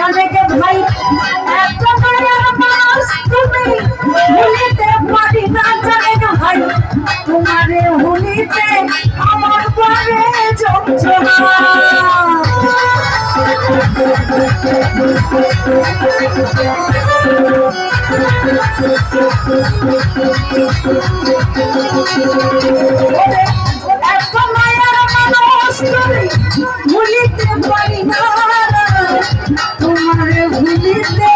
জানে কে ভাই এত মায়ার মানুষ তুমি ভুলিতে পারি না জানে কে ভাই তোমারে ভুলিতে আমার পরে যন্ত্রণা এত মায়ার মানুষ তুমি ভুলিতে পারি না তোমারে ভুলিতে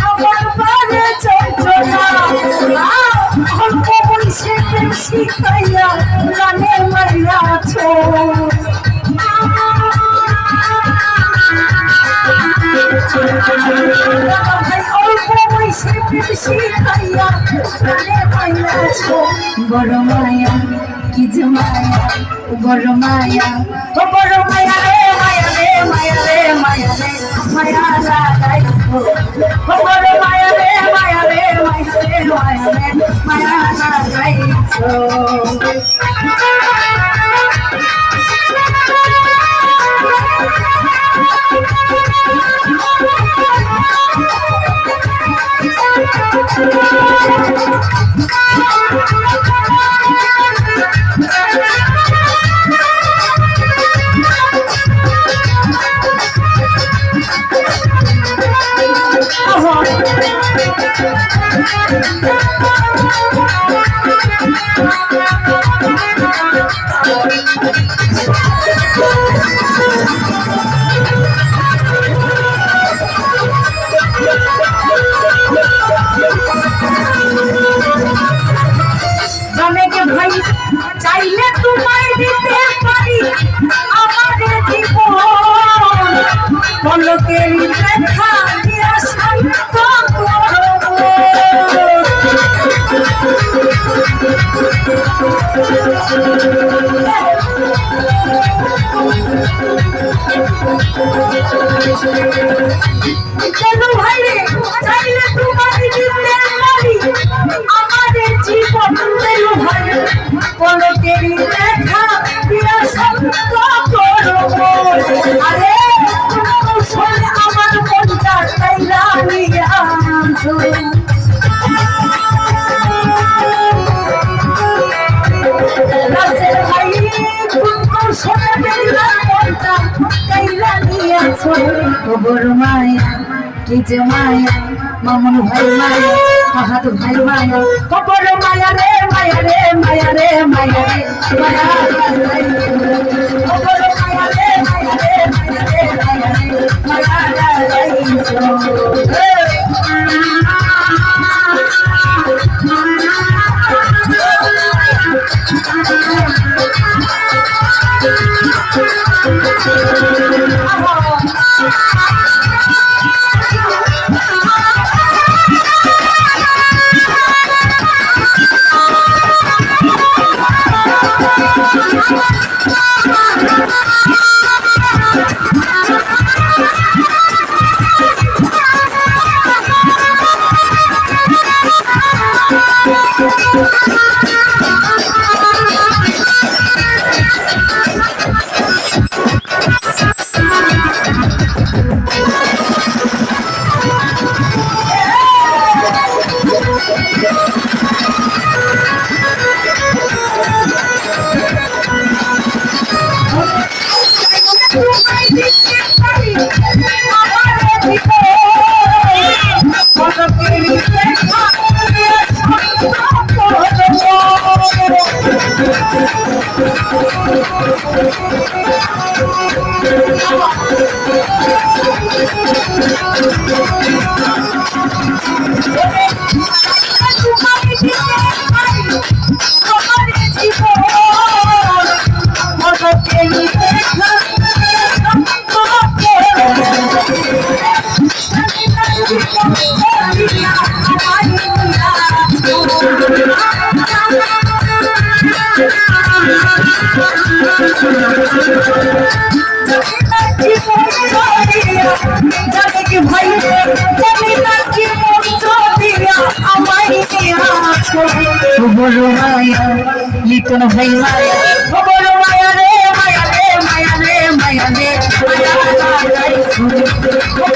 আমার পরে যন্ত্রণা অল্প বয়সে শিখাইয়া গানে মারিয়াছ অল্প বয়সে শিখাইয়া গানে মারিয়াছ বড় মায়া কি যে মায়া বড় মায়া ও বড় মায়া রে মায়া রে মায়া রে মায়া রে মায়া লাগাইছো ও বড় মায়া রে মায়া রে মায়া রে মায়া রে মায়া লাগাইছো ভাই চাইলে তোমায় দিতে পারি আমাদের জীবন পলকের দেখা দিয়া শান্ত চলো ভাই রে চাইলে তোমায় দিতে পারি আমাদের জীবন ভাই পলকের দেখা দিয়া শান্ত করবো আরে শোনে আমার মনটা চাইলা নিয়া রাসেল ভাই শোনে বেলা মনটা চাইলা নিয়াছ বড় মায়া কি যে মায়া মামুন ভাই মায়া ফাহাদ ভাই মায়া বড় মায়া রে মায়া রে মায়া রে মায়া রে মায়া বড় মায়া রে মায়া রে মায়া রে মায়া রে মায়া লাগাইছো বড় মায়া লিটন ভাই মায়া বড় মায়া রে মায়া রে মায়া রে মায়া রে মায়া